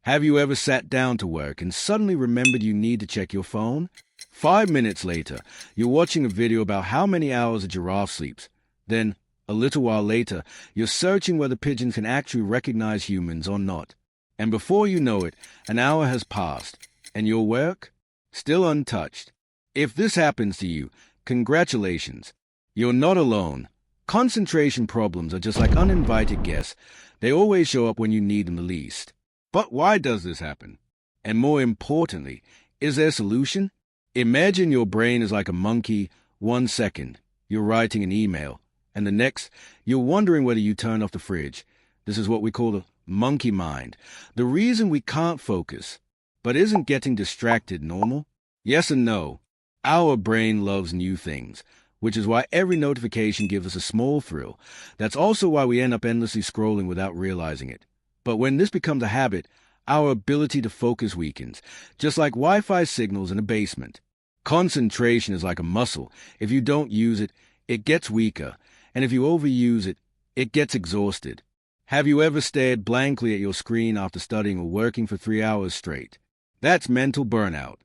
Have you ever sat down to work and suddenly remembered you need to check your phone? 5 minutes later, you're watching a video about how many hours a giraffe sleeps. Then, a little while later, you're searching whether pigeons can actually recognize humans or not. And before you know it, an hour has passed, and your work? Still untouched. If this happens to you, congratulations. You're not alone. Concentration problems are just like uninvited guests. They always show up when you need them the least. But why does this happen? And more importantly, is there a solution? Imagine your brain is like a monkey. 1 second, you're writing an email, and the next, you're wondering whether you turn off the fridge. This is what we call the monkey mind. The reason we can't focus. But isn't getting distracted normal? Yes and no. Our brain loves new things, which is why every notification gives us a small thrill. That's also why we end up endlessly scrolling without realizing it. But when this becomes a habit, our ability to focus weakens, just like Wi-Fi signals in a basement. Concentration is like a muscle. If you don't use it, it gets weaker, and if you overuse it, it gets exhausted. Have you ever stared blankly at your screen after studying or working for 3 hours straight? That's mental burnout.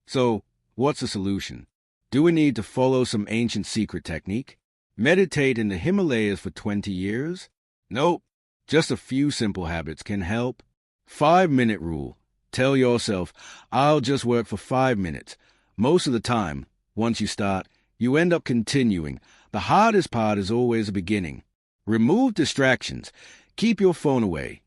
So, what's the solution? Do we need to follow some ancient secret technique? Meditate in the Himalayas for 20 years? Nope. Just a few simple habits can help. 5-minute rule. Tell yourself, I'll just work for 5 minutes. Most of the time, once you start, you end up continuing. The hardest part is always the beginning. Remove distractions. Keep your phone away.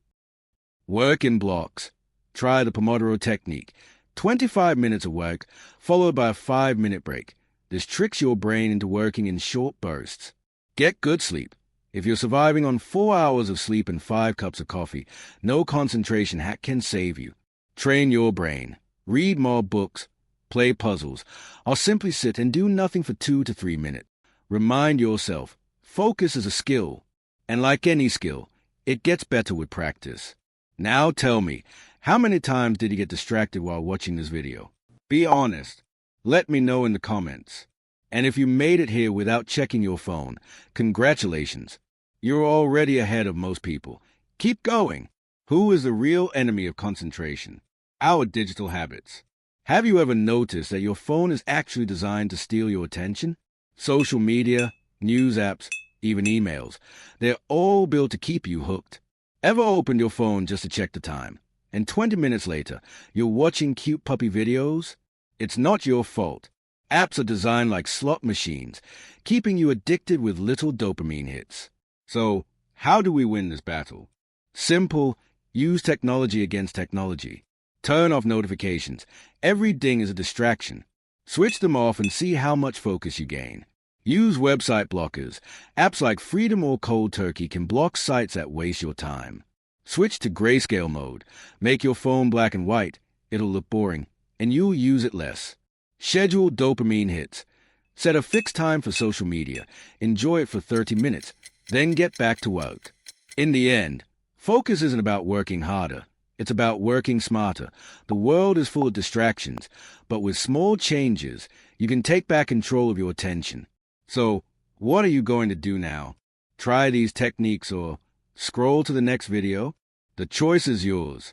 Work in blocks. Try the Pomodoro technique. 25 minutes of work, followed by a 5-minute break. This tricks your brain into working in short bursts. Get good sleep. If you're surviving on 4 hours of sleep and 5 cups of coffee, no concentration hack can save you. Train your brain. Read more books, play puzzles, or simply sit and do nothing for 2 to 3 minutes. Remind yourself, focus is a skill, and like any skill, it gets better with practice. Now tell me, how many times did you get distracted while watching this video? Be honest. Let me know in the comments. And if you made it here without checking your phone, congratulations. You're already ahead of most people. Keep going. Who is the real enemy of concentration? Our digital habits. Have you ever noticed that your phone is actually designed to steal your attention? Social media, news apps, even emails. They're all built to keep you hooked. Ever opened your phone just to check the time, and 20 minutes later, you're watching cute puppy videos? It's not your fault. Apps are designed like slot machines, keeping you addicted with little dopamine hits. So, how do we win this battle? Simple. Use technology against technology. Turn off notifications. Every ding is a distraction. Switch them off and see how much focus you gain. Use website blockers. Apps like Freedom or Cold Turkey can block sites that waste your time. Switch to grayscale mode. Make your phone black and white. It'll look boring, and you'll use it less. Schedule dopamine hits. Set a fixed time for social media. Enjoy it for 30 minutes, then get back to work. In the end, focus isn't about working harder. It's about working smarter. The world is full of distractions, but with small changes, you can take back control of your attention. So, what are you going to do now? Try these techniques or scroll to the next video? The choice is yours.